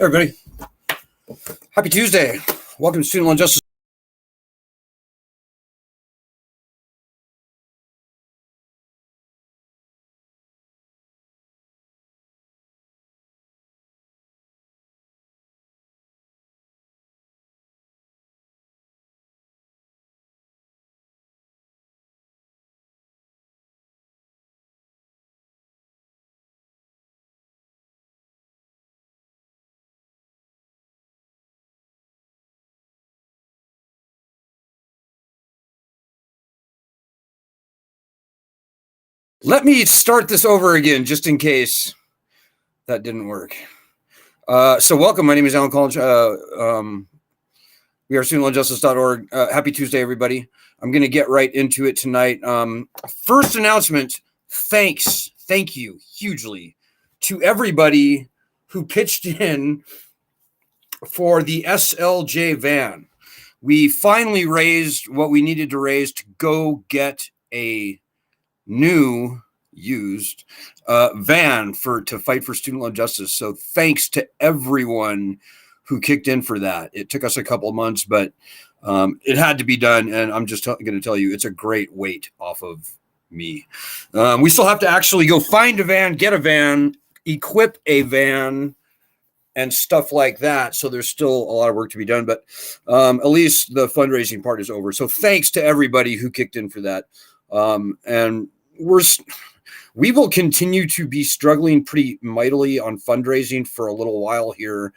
Everybody, happy Tuesday. Welcome to Student Loan Justice. Let me start this over again, just in case that didn't work. So welcome. My name is Alan College. We are studentloanjustice.org. Happy Tuesday, everybody. I'm going to get right into it tonight. First announcement, thank you hugely to everybody who pitched in for the SLJ van. We finally raised what we needed to raise to go get a new used van to fight for student loan justice. So thanks to everyone who kicked in for that. It took us a couple of months, but it had to be done. And I'm just going to tell you, it's a great weight off of me. We still have to actually go find a van, get a van, equip a van, and stuff like that. So there's still a lot of work to be done, but at least the fundraising part is over. So thanks to everybody who kicked in for that. And we will continue to be struggling pretty mightily on fundraising for a little while here,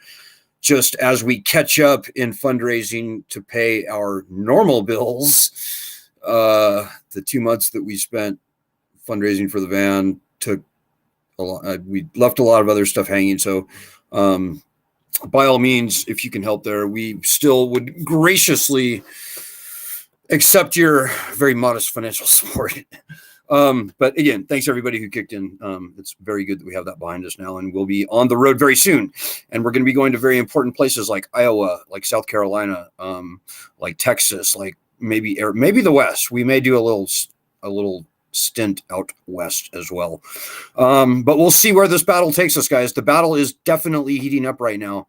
just as we catch up in fundraising to pay our normal bills. The 2 months that we spent fundraising for the van took a lot. We left a lot of other stuff hanging. So by all means, if you can help there, we still would graciously accept your very modest financial support. But again, thanks everybody who kicked in. It's very good that we have that behind us now, and we'll be on the road very soon. And we're going to be going to very important places like Iowa, like South Carolina, like Texas, like maybe the West. We may do a little stint out west as well. But we'll see where this battle takes us, guys. The battle is definitely heating up right now.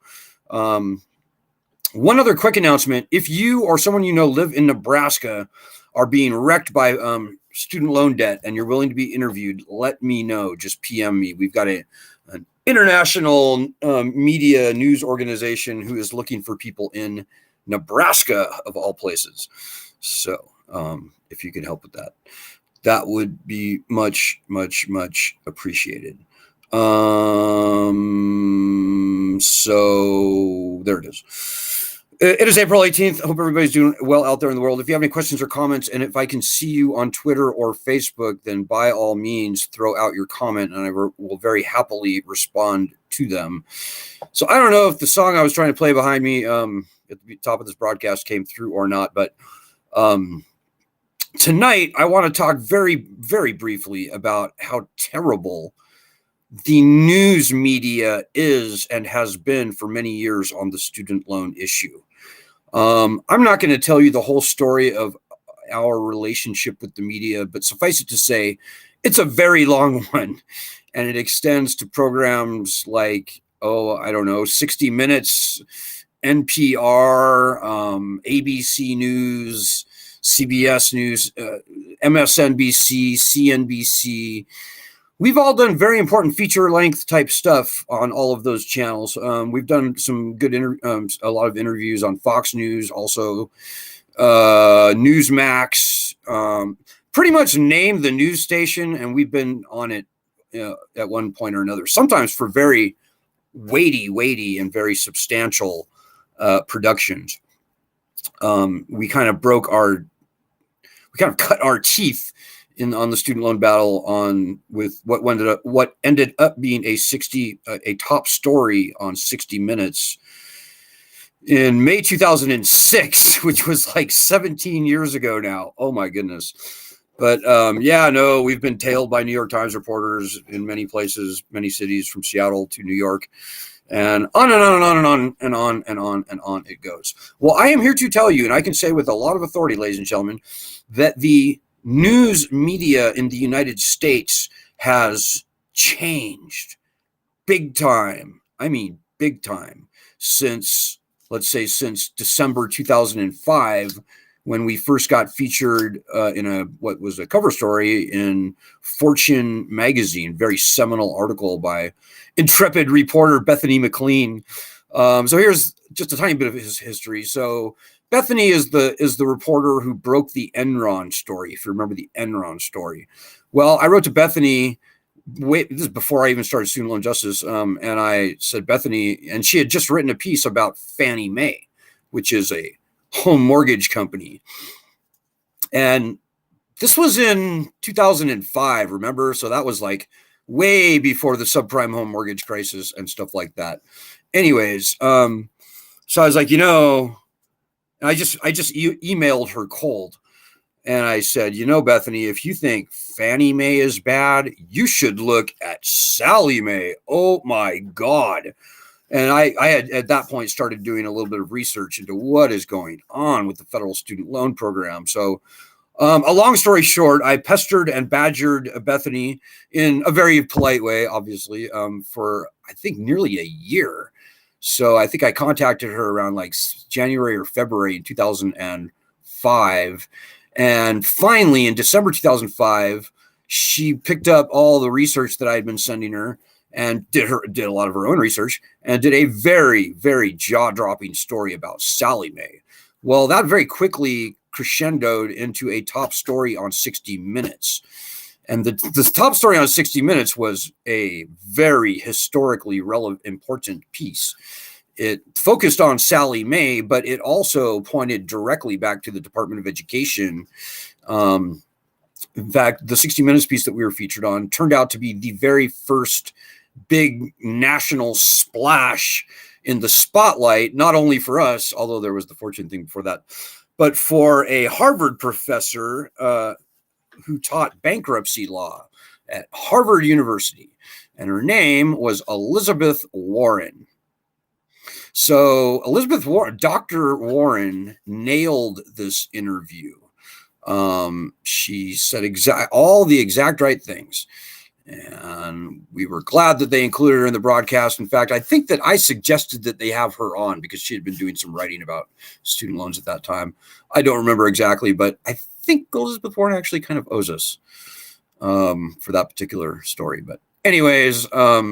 One other quick announcement. If you or someone you know live in Nebraska, are being wrecked by student loan debt, and you're willing to be interviewed, let me know. Just PM me. We've got an international media news organization who is looking for people in Nebraska, of all places. So if you can help with that, that would be much, much, much appreciated. So there it is. It is April 18th. I hope everybody's doing well out there in the world. If you have any questions or comments, and if I can see you on Twitter or Facebook, then by all means, throw out your comment, and I will very happily respond to them. So I don't know if the song I was trying to play behind me at the top of this broadcast came through or not, but tonight I want to talk very, very briefly about how terrible the news media is and has been for many years on the student loan issue. I'm not going to tell you the whole story of our relationship with the media, but suffice it to say, it's a very long one, and it extends to programs like, 60 Minutes, NPR, ABC News, CBS News, MSNBC, CNBC. We've all done very important feature-length type stuff on all of those channels. We've done some good, a lot of interviews on Fox News, also Newsmax, pretty much named the news station, and we've been on it at one point or another, sometimes for very weighty and very substantial productions. We kind of cut our teeth on the student loan battle with what ended up being a top story on 60 Minutes in May 2006, which was like 17 years ago now. Oh my goodness. But we've been tailed by New York Times reporters in many places, many cities, from Seattle to New York, and on and on and on and on and on and on and on it goes. Well, I am here to tell you, and I can say with a lot of authority, ladies and gentlemen, that the news media in the United States has changed big time. I mean, big time, since December 2005, when we first got featured in what was a cover story in Fortune magazine, very seminal article by intrepid reporter Bethany McLean. So here's just a tiny bit of his history. So Bethany is the reporter who broke the Enron story, if you remember the Enron story. Well, I wrote to Bethany, this is before I even started student loan justice, and I said, Bethany, and she had just written a piece about Fannie Mae, which is a home mortgage company. And this was in 2005, remember? So that was like way before the subprime home mortgage crisis and stuff like that. Anyways, so I was like, I just emailed her cold. And I said, Bethany, if you think Fannie Mae is bad, you should look at Sallie Mae. Oh my God. And I had at that point started doing a little bit of research into what is going on with the federal student loan program. So a long story short, I pestered and badgered Bethany in a very polite way, obviously, for I think nearly a year. So I think I contacted her around like January or February in 2005. And finally, in December 2005, she picked up all the research that I had been sending her and did a lot of her own research and did a very, very jaw-dropping story about Sallie Mae. Well, that very quickly crescendoed into a top story on 60 Minutes. And the top story on 60 Minutes was a very historically relevant, important piece. It focused on Sallie Mae, but it also pointed directly back to the Department of Education. In fact, the 60 Minutes piece that we were featured on turned out to be the very first big national splash in the spotlight, not only for us, although there was the Fortune thing before that, but for a Harvard professor who taught bankruptcy law at Harvard University. And her name was Elizabeth Warren. So Dr. Warren nailed this interview. She said all the exact right things. And we were glad that they included her in the broadcast. In fact, I think that I suggested that they have her on because she had been doing some writing about student loans at that time. I don't remember exactly, but I think Elizabeth Warren actually kind of owes us for that particular story. But anyways, I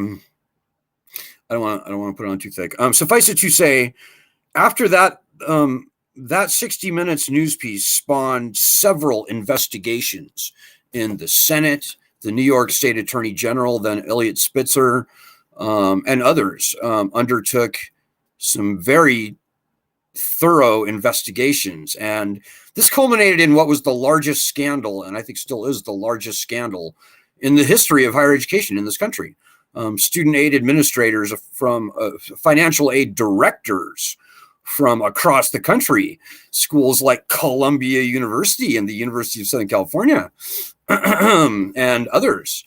don't want to put it on too thick. Suffice it to say, after that, that 60 Minutes news piece spawned several investigations in the Senate. The New York State Attorney General, then Eliot Spitzer, and others undertook some very thorough investigations. And this culminated in what was the largest scandal, and I think still is the largest scandal in the history of higher education in this country. Student aid administrators from financial aid directors from across the country, schools like Columbia University and the University of Southern California, and others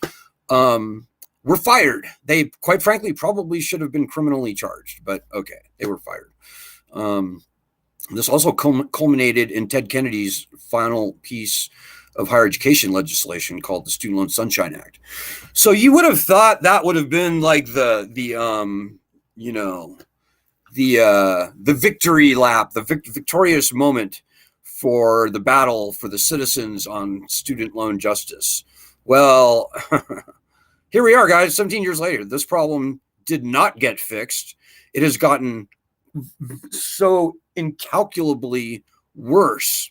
were fired. They, quite frankly, probably should have been criminally charged, but okay, they were fired. This also culminated in Ted Kennedy's final piece of higher education legislation called the Student Loan Sunshine Act. So you would have thought that would have been like the victory lap, the victorious moment for the battle for the citizens on student loan justice. Well, here we are, guys, 17 years later. This problem did not get fixed. It has gotten so incalculably worse.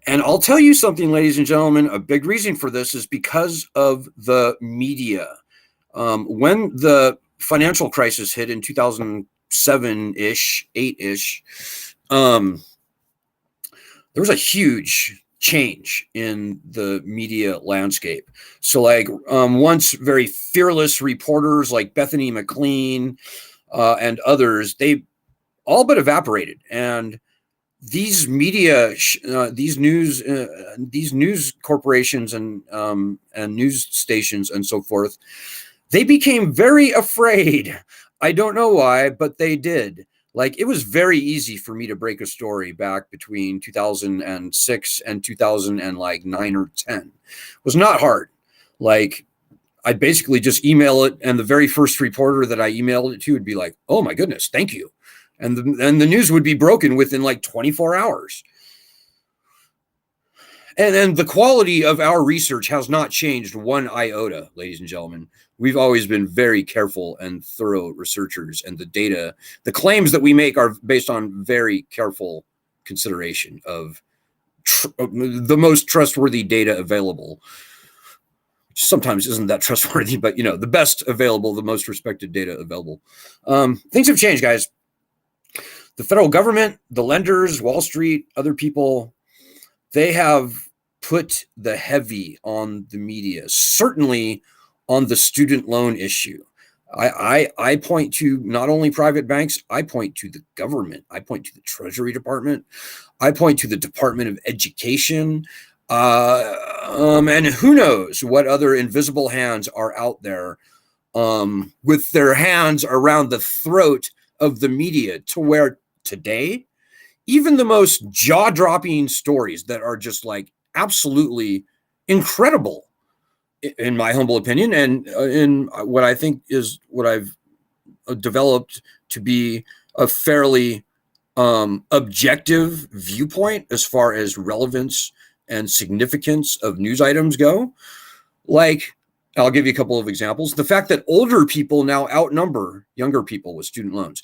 And I'll tell you something, ladies and gentlemen, a big reason for this is because of the media. When the financial crisis hit in 2007-ish, 8-ish, there was a huge change in the media landscape. So like once very fearless reporters like Bethany McLean and others, they all but evaporated. And these media, these news corporations and news stations and so forth, they became very afraid. I don't know why, but they did. Like, it was very easy for me to break a story back between 2006 and 2009 or 10. It was not hard. Like, I'd basically just email it, and the very first reporter that I emailed it to would be like, "Oh my goodness, thank you." And the news would be broken within like 24 hours. And the quality of our research has not changed one iota, ladies and gentlemen. We've always been very careful and thorough researchers, and the data, the claims that we make are based on very careful consideration of the most trustworthy data available. Sometimes isn't that trustworthy, but the best available, the most respected data available. Things have changed, guys. The federal government, the lenders, Wall Street, other people, they have put the heavy on the media, certainly on the student loan issue. I point to not only private banks, I point to the government, I point to the Treasury Department, I point to the Department of Education, and who knows what other invisible hands are out there with their hands around the throat of the media, to where today, even the most jaw-dropping stories that are just like absolutely incredible, in my humble opinion, and in what I think is what I've developed to be a fairly objective viewpoint as far as relevance and significance of news items go. Like, I'll give you a couple of examples. The fact that older people now outnumber younger people with student loans.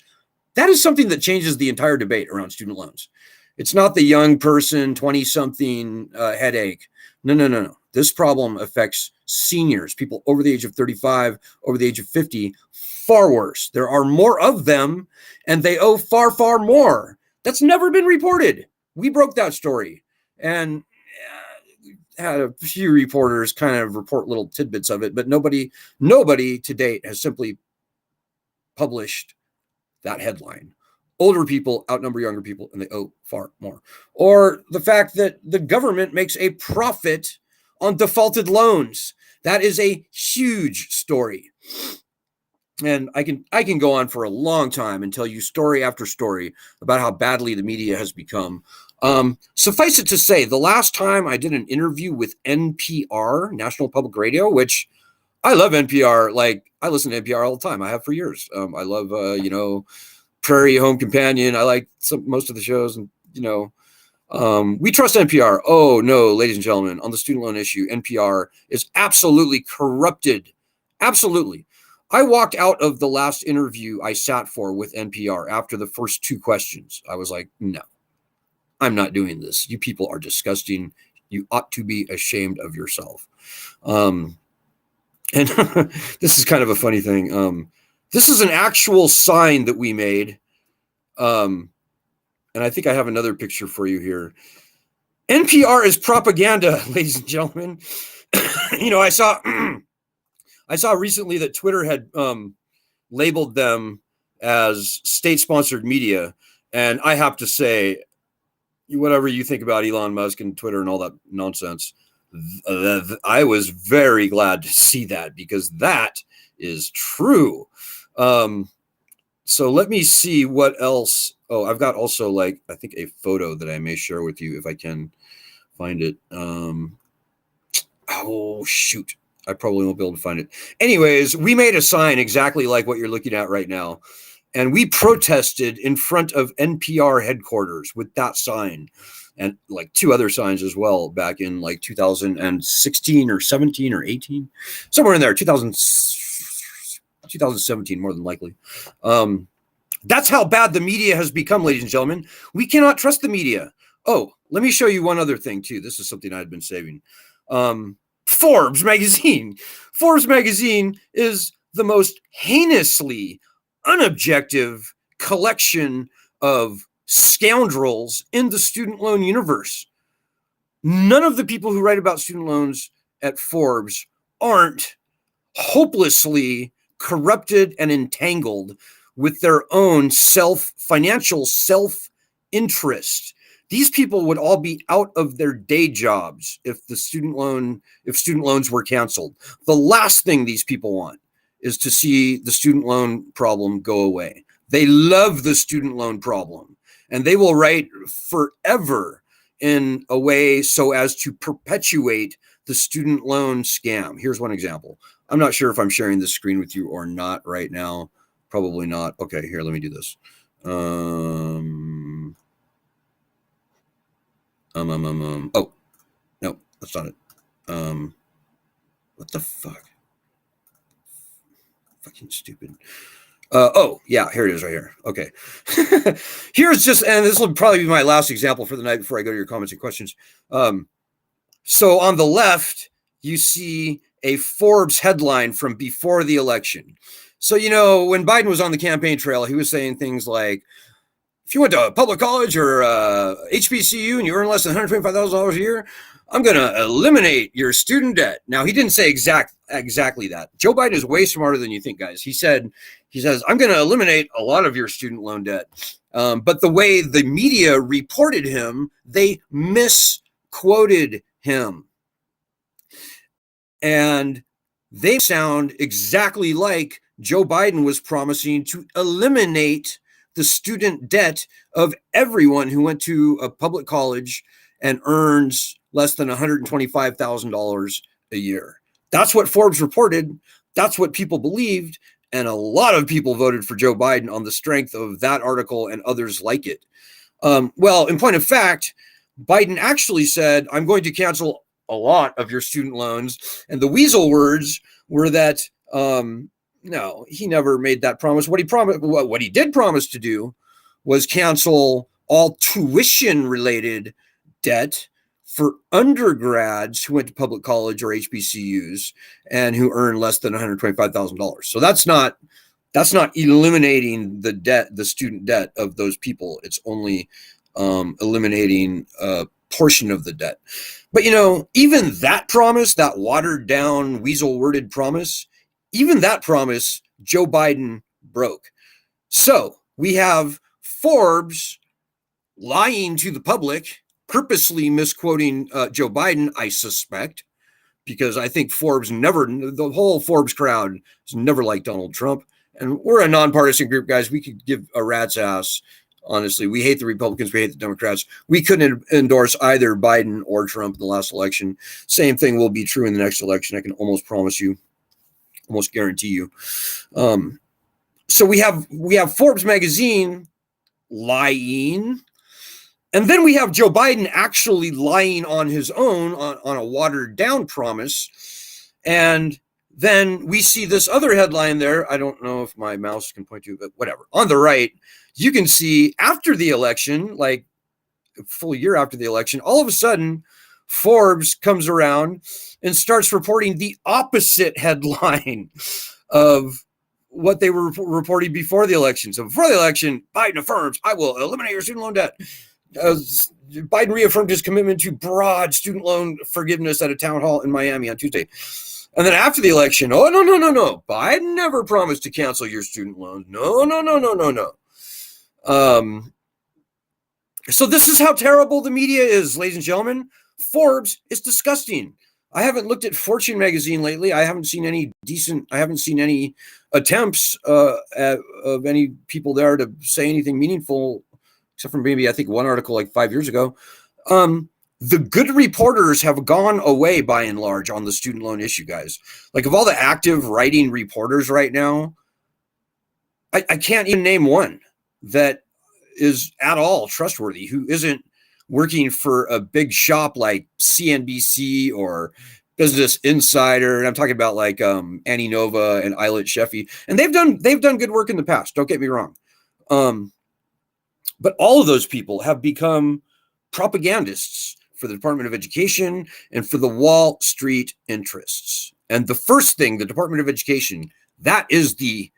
That is something that changes the entire debate around student loans. It's not the young person, 20-something headache. No. This problem affects seniors, people over the age of 35, over the age of 50, far worse. There are more of them, and they owe far, far more. That's never been reported. We broke that story, and had a few reporters kind of report little tidbits of it, but nobody to date has simply published that headline. Older people outnumber younger people, and they owe far more. Or the fact that the government makes a profit on defaulted loans. That is a huge story. And I can go on for a long time and tell you story after story about how badly the media has become. Suffice it to say, the last time I did an interview with NPR, National Public Radio, which I love NPR. Like, I listen to NPR all the time. I have for years. I love, Prairie Home Companion. I like most of the shows, and we trust NPR. Oh no, ladies and gentlemen, on the student loan issue, NPR is absolutely corrupted. Absolutely. I walked out of the last interview I sat for with NPR after the first two questions. I was like, no, I'm not doing this. You people are disgusting. You ought to be ashamed of yourself. And this is kind of a funny thing. This is an actual sign that we made. And I think I have another picture for you here. NPR is propaganda, ladies and gentlemen. I saw recently that Twitter had labeled them as state-sponsored media. And I have to say, whatever you think about Elon Musk and Twitter and all that nonsense, I was very glad to see that, because that is true. So let me see what else. Oh, I've got also, I think a photo that I may share with you if I can find it. Oh, shoot. I probably won't be able to find it. Anyways, we made a sign exactly like what you're looking at right now. And we protested in front of NPR headquarters with that sign, and like two other signs as well, back in 2016 or 17 or 18, somewhere in there, 2017, more than likely. That's how bad the media has become, ladies and gentlemen. We cannot trust the media. Oh, let me show you one other thing too. This is something I'd been saving. Forbes magazine. Forbes magazine is the most heinously unobjective collection of scoundrels in the student loan universe. None of the people who write about student loans at Forbes aren't hopelessly corrupted and entangled with their own financial self-interest. These people would all be out of their day jobs if student loans were canceled. The last thing these people want is to see the student loan problem go away. They love the student loan problem, and they will write forever in a way so as to perpetuate the student loan scam. Here's one example. I'm not sure if I'm sharing this screen with you or not right now. Probably not. Okay, here, let me do this. Oh, no, that's not it. What the fuck? Fucking stupid. Oh, yeah, here it is right here. Okay. Here's just, and this will probably be my last example for the night before I go to your comments and questions. So on the left, you see a Forbes headline from before the election. So, you know, when Biden was on the campaign trail, he was saying things like, if you went to a public college or HBCU and you earn less than $125,000 a year, I'm going to eliminate your student debt. Now, he didn't say exactly that. Joe Biden is way smarter than you think, guys. He says, I'm going to eliminate a lot of your student loan debt. But the way the media reported him, they misquoted him. And they sound exactly like Joe Biden was promising to eliminate the student debt of everyone who went to a public college and earns less than $125,000 a year. That's what Forbes reported. That's what people believed. And a lot of people voted for Joe Biden on the strength of that article and others like it. Well, in point of fact, Biden actually said, I'm going to cancel a lot of your student loans. And the weasel words were that, no, he never made that promise. What he did promise to do was cancel all tuition-related debt for undergrads who went to public college or HBCUs and who earn less than $125,000. So that's not eliminating the debt, the student debt of those people. It's only eliminating a portion of the debt. But, you know, even that promise, that watered down, weasel worded promise, even that promise, Joe Biden broke. So we have Forbes lying to the public, purposely misquoting Joe Biden, I suspect, because I think the whole Forbes crowd has never liked Donald Trump. And we're a nonpartisan group, guys. We could give a rat's ass. Honestly, we hate the Republicans. We hate the Democrats. We couldn't endorse either Biden or Trump in the last election. Same thing will be true in the next election. I can almost promise you, almost guarantee you. So we have Forbes magazine lying. And then we have Joe Biden actually lying on his own on a watered down promise. And then we see this other headline there. I don't know if my mouse can point to it, but whatever. On the right, you can see after the election, like a full year after the election, all of a sudden, Forbes comes around and starts reporting the opposite headline of what they were reporting before the election. So before the election, Biden affirms, I will eliminate your student loan debt. Biden reaffirmed his commitment to broad student loan forgiveness at a town hall in Miami on Tuesday. And then after the election, oh, no. Biden never promised to cancel your student loans. No. So this is how terrible the media is, ladies and gentlemen. Forbes is disgusting. I haven't looked at Fortune magazine lately. I haven't seen any attempts of any people there to say anything meaningful, except for maybe, I think, one article like 5 years ago. The good reporters have gone away by and large on the student loan issue, guys. Like, of all the active writing reporters right now, I can't even name one that is at all trustworthy, who isn't working for a big shop like CNBC or Business Insider. And I'm talking about like Annie Nova and Eilert Sheffy. And they've done good work in the past. Don't get me wrong. But all of those people have become propagandists for the Department of Education and for the Wall Street interests. And the first thing, the Department of Education, that is the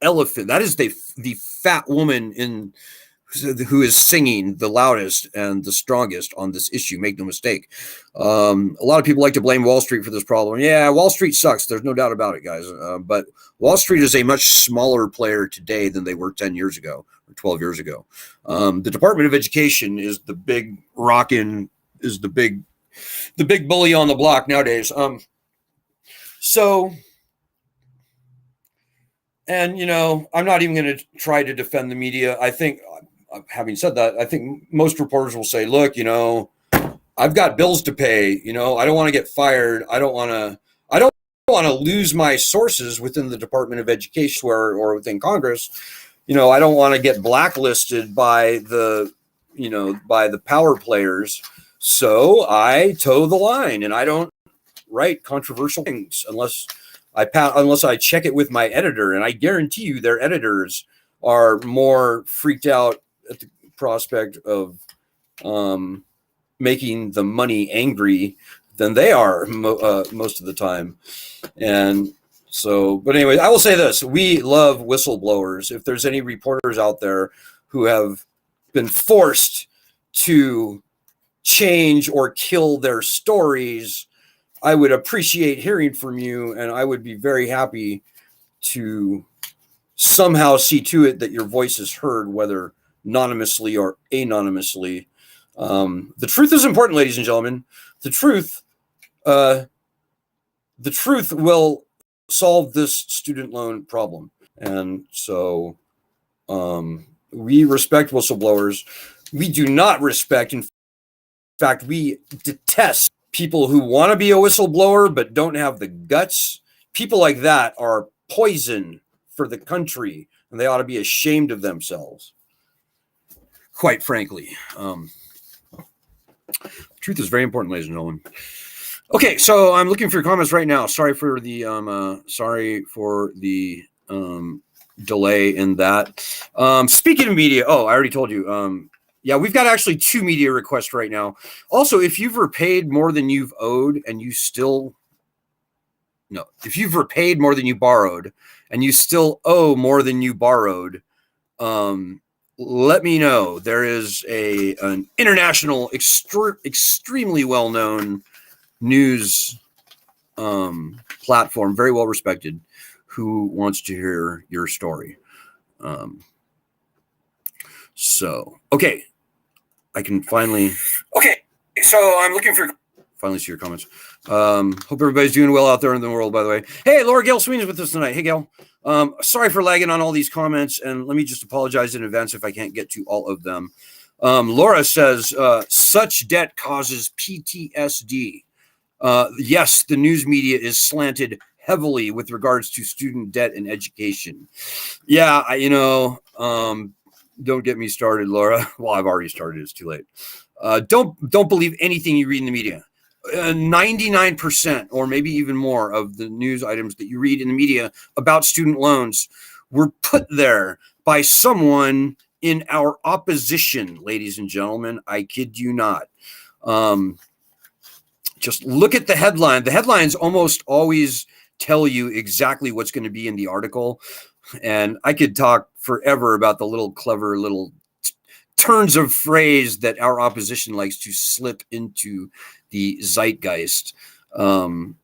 elephant. That is the fat woman who is singing the loudest and the strongest on this issue. Make no mistake. A lot of people like to blame Wall Street for this problem. Yeah, Wall Street sucks. There's no doubt about it, guys. But Wall Street is a much smaller player today than they were 10 years ago or 12 years ago. The Department of Education is the big the big bully on the block nowadays. And, you know, I'm not even going to try to defend the media. I think, having said that, I think most reporters will say, look, you know, I've got bills to pay. You know, I don't want to get fired. I don't want to lose my sources within the Department of Education or within Congress. You know, I don't want to get blacklisted by the power players. So I toe the line and I don't write controversial things unless I check it with my editor, and I guarantee you their editors are more freaked out at the prospect of making the money angry than they are most of the time. And so, but anyway, I will say this: we love whistleblowers. If there's any reporters out there who have been forced to change or kill their stories, I would appreciate hearing from you, and I would be very happy to somehow see to it that your voice is heard, whether anonymously or anonymously. The truth is important, ladies and gentlemen. The truth will solve this student loan problem. And so we respect whistleblowers. We do not respect, in fact, we detest people who want to be a whistleblower but don't have the guts. People like that are poison for the country, and they ought to be ashamed of themselves, quite frankly. Truth is very important, ladies and gentlemen. Okay, so I'm looking for your comments right now. Sorry for the delay in that. Speaking of media, I already told you. Yeah, we've got actually 2 media requests right now. Also, if you've repaid more than you've owed and you still, no, if you've repaid more than you borrowed and you still owe more than you borrowed, let me know. There is an international, extremely well-known news platform, very well respected, who wants to hear your story. So, okay. I can finally. Okay, so I'm looking for. Finally see your comments. Hope everybody's doing well out there in the world, by the way. Hey, Laura Gail Sweeney's with us tonight. Hey, Gail. Sorry for lagging on all these comments, and let me just apologize in advance if I can't get to all of them. Laura says, such debt causes PTSD. Yes, the news media is slanted heavily with regards to student debt and education. Yeah, don't get me started, Laura. Well, I've already started. It's too late. Don't believe anything you read in the media. 99% or maybe even more of the news items that you read in the media about student loans were put there by someone in our opposition, ladies and gentlemen. I kid you not. Just look at the headline. The headlines almost always tell you exactly what's going to be in the article. And I could talk forever about the little clever little turns of phrase that our opposition likes to slip into the zeitgeist. But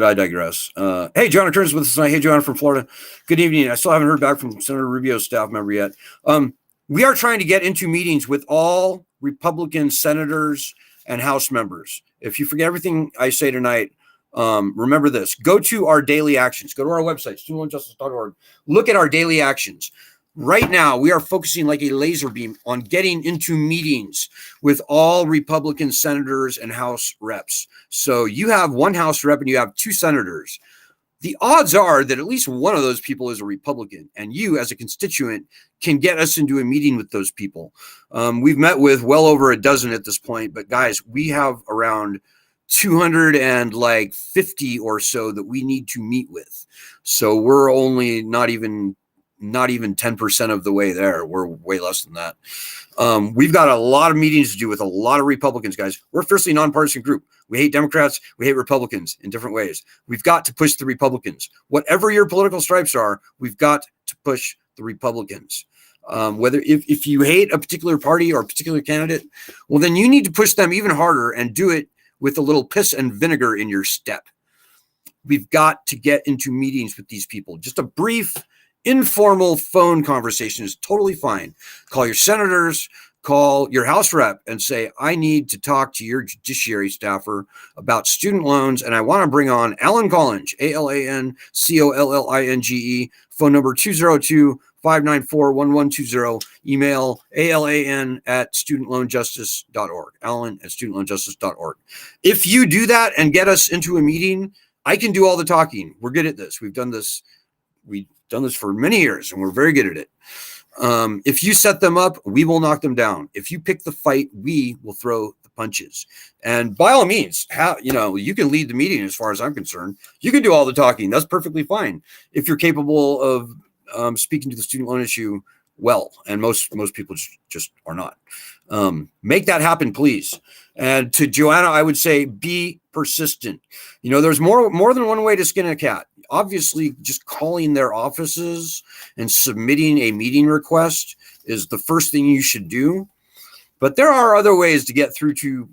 I digress. Hey, John Turns with us tonight. Hey, John from Florida. Good evening. I still haven't heard back from Senator Rubio's staff member yet. We are trying to get into meetings with all Republican senators and House members. If you forget everything I say tonight, remember this. Go to our daily actions. Go to our website, studentloanjustice.org. Look at our daily actions. Right now, we are focusing like a laser beam on getting into meetings with all Republican senators and House reps. So you have one House rep and you have 2 senators. The odds are that at least one of those people is a Republican, and you as a constituent can get us into a meeting with those people. We've met with well over a dozen at this point, but guys, we have around 250 or so that we need to meet with. So we're only not even not even 10% of the way there. We're way less than that. We've got a lot of meetings to do with a lot of Republicans, guys. We're a fiercely nonpartisan group. We hate Democrats. We hate Republicans in different ways. We've got to push the Republicans. Whatever your political stripes are, we've got to push the Republicans. Whether if you hate a particular party or a particular candidate, well, then you need to push them even harder and do it with a little piss and vinegar in your step. We've got to get into meetings with these people. Just a brief, informal phone conversation is totally fine. Call your senators, call your House rep and say, I need to talk to your judiciary staffer about student loans, and I want to bring on Alan Collinge, AlanCollinge, phone number 202-594-1120, email alan@studentloanjustice.org, alan@studentloanjustice.org. If you do that and get us into a meeting, I can do all the talking. We're good at this. We've done this for many years, and we're very good at it. If you set them up, we will knock them down. If you pick the fight, we will throw the punches. And by all means, you can lead the meeting as far as I'm concerned. You can do all the talking. That's perfectly fine if you're capable of speaking to the student loan issue well. And most people just are not. Make that happen, please. And to Joanna, I would say be persistent. There's more than one way to skin a cat. Obviously, just calling their offices and submitting a meeting request is the first thing you should do. But there are other ways to get through to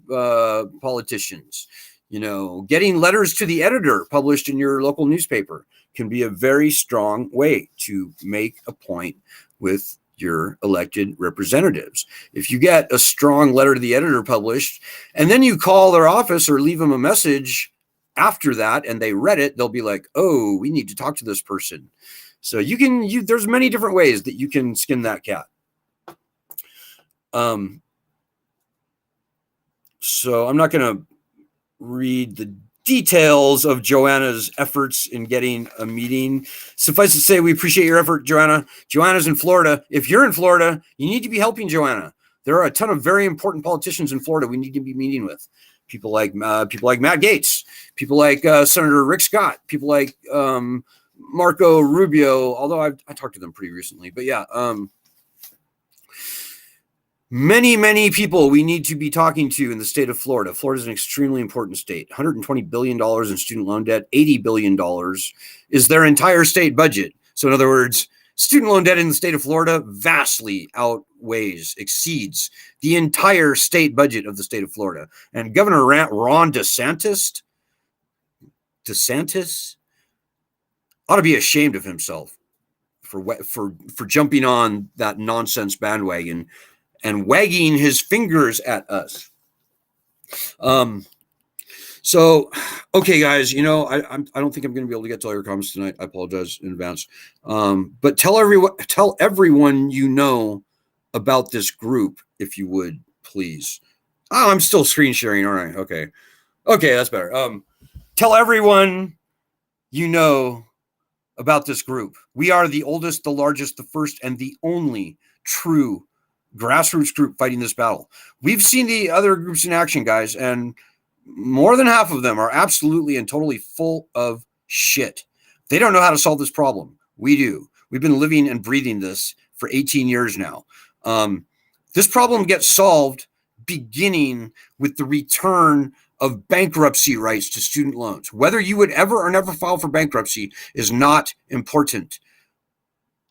politicians. Getting letters to the editor published in your local newspaper can be a very strong way to make a point with your elected representatives. If you get a strong letter to the editor published, and then you call their office or leave them a message after that, and they read it, they'll be like, oh, we need to talk to this person. So there's many different ways that you can skin that cat. So I'm not going to read the details of Joanna's efforts in getting a meeting. Suffice to say, we appreciate your effort, Joanna. Joanna's in Florida. If you're in Florida, you need to be helping Joanna. There are a ton of very important politicians in Florida we need to be meeting with. People like Matt Gaetz, people like Senator Rick Scott, people like Marco Rubio, although I talked to them pretty recently. But yeah, many people we need to be talking to in the state of Florida. Florida is an extremely important state. $120 billion in student loan debt, $80 billion is their entire state budget. So in other words, student loan debt in the state of Florida vastly exceeds the entire state budget of the state of Florida. And Governor Ron DeSantis ought to be ashamed of himself for jumping on that nonsense bandwagon and wagging his fingers at us. So, okay, guys, I don't think I'm going to be able to get to all your comments tonight. I apologize in advance. But tell everyone about this group, if you would, please. Oh, I'm still screen sharing, aren't I? Okay, that's better. Tell everyone about this group. We are the oldest, the largest, the first, and the only true grassroots group fighting this battle. We've seen the other groups in action, guys, and more than half of them are absolutely and totally full of shit. They don't know how to solve this problem. We do. We've been living and breathing this for 18 years now. This problem gets solved beginning with the return of bankruptcy rights to student loans. Whether you would ever or never file for bankruptcy is not important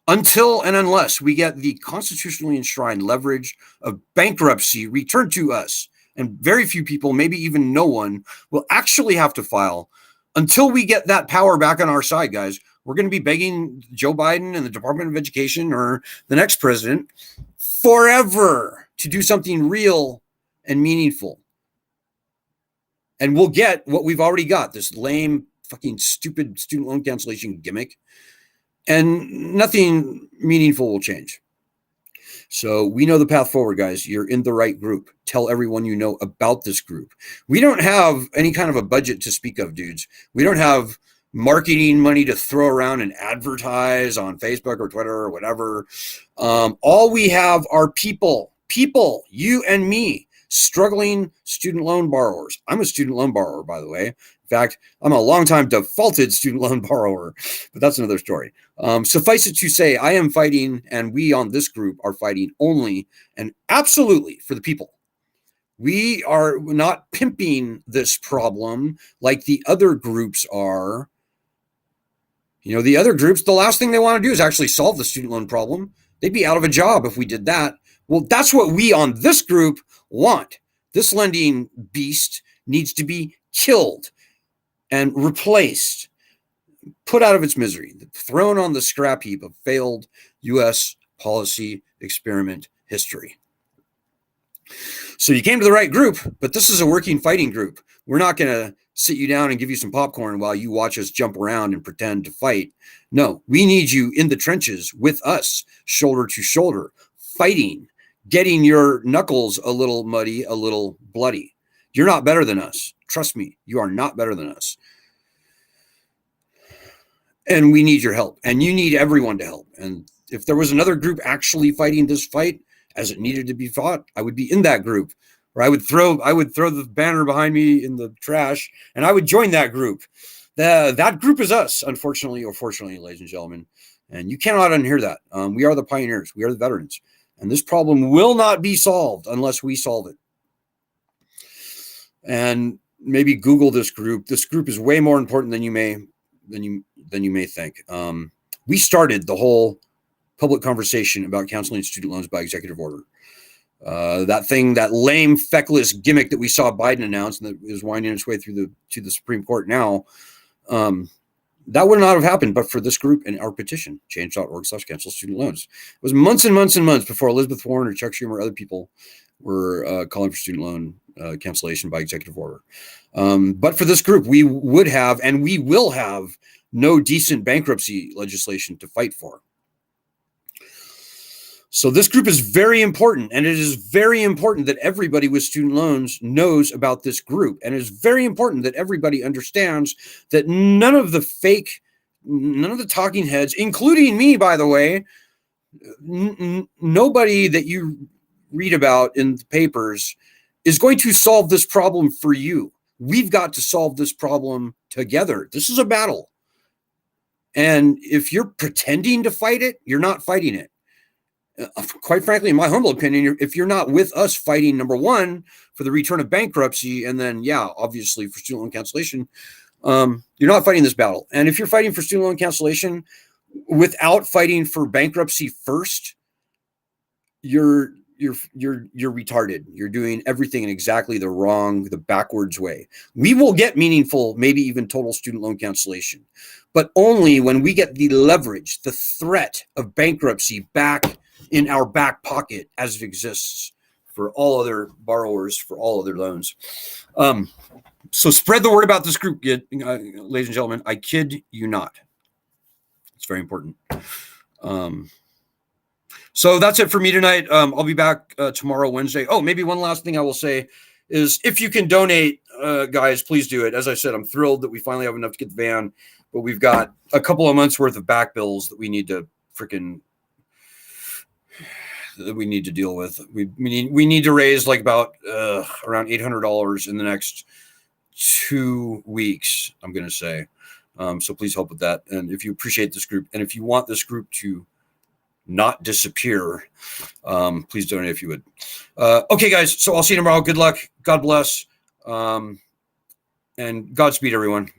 until and unless we get the constitutionally enshrined leverage of bankruptcy returned to us. And very few people, maybe even no one, will actually have to file until we get that power back on our side, guys. We're going to be begging Joe Biden and the Department of Education or the next president forever to do something real and meaningful. And we'll get what we've already got, this lame, fucking stupid student loan cancellation gimmick. And nothing meaningful will change. So we know the path forward, guys. You're in the right group. Tell everyone you know about this group. We don't have any kind of a budget to speak of, dudes. We don't have marketing money to throw around and advertise on Facebook or Twitter or whatever. All we have are people, you and me, struggling student loan borrowers. I'm a student loan borrower, by the way. In fact, I'm a longtime defaulted student loan borrower, but that's another story. Suffice it to say, I am fighting, and we on this group are fighting only and absolutely for the people. We are not pimping this problem like the other groups are. You know, the other groups, the last thing they want to do is actually solve the student loan problem. They'd be out of a job if we did that. Well, that's what we on this group want. This lending beast needs to be killed and replaced, put out of its misery, thrown on the scrap heap of failed U.S. policy experiment history. So you came to the right group, but this is a working fighting group. We're not going to sit you down and give you some popcorn while you watch us jump around and pretend to fight. No, we need you in the trenches with us, shoulder to shoulder, fighting, getting your knuckles a little muddy, a little bloody. You're not better than us. Trust me, you are not better than us. And we need your help, and you need everyone to help. And if there was another group actually fighting this fight as it needed to be fought, I would be in that group. Or I would throw the banner behind me in the trash, and I would join that group. That group is us, unfortunately or fortunately, ladies and gentlemen. And you cannot unhear that. We are the pioneers. We are the veterans. And this problem will not be solved unless we solve it. And maybe Google this group. This group is way more important than you may think. We started the whole public conversation about canceling student loans by executive order. That lame, feckless gimmick that we saw Biden announce and that is winding its way to the Supreme Court now, that would not have happened but for this group and our petition, change.org/cancel student loans. It was months and months and months before Elizabeth Warren or Chuck Schumer or other people were calling for student loan cancellation by executive order. But for this group, we would have and we will have no decent bankruptcy legislation to fight for. So this group is very important, and it is very important that everybody with student loans knows about this group. And it is very important that everybody understands that none of the talking heads, including me, by the way, nobody that you read about in the papers is going to solve this problem for you. We've got to solve this problem together. This is a battle. And if you're pretending to fight it, you're not fighting it. Quite frankly, in my humble opinion, if you're not with us fighting, number one, for the return of bankruptcy, and then, obviously for student loan cancellation, you're not fighting this battle. And if you're fighting for student loan cancellation without fighting for bankruptcy first, you're retarded. You're doing everything in exactly the backwards way. We will get meaningful, maybe even total student loan cancellation, but only when we get the leverage, the threat of bankruptcy back in our back pocket as it exists for all other borrowers, for all other loans. So spread the word about this group, ladies and gentlemen. I kid you not. It's very important. So that's it for me tonight. I'll be back tomorrow, Wednesday. Oh, maybe one last thing I will say is if you can donate, guys, please do it. As I said, I'm thrilled that we finally have enough to get the van, but we've got a couple of months worth of back bills that we need to deal with. We need to raise like about around $800 in the next 2 weeks, I'm going to say. So please help with that. And if you appreciate this group, and if you want this group to not disappear, please donate if you would. Okay, guys. So I'll see you tomorrow. Good luck. God bless. And Godspeed, everyone.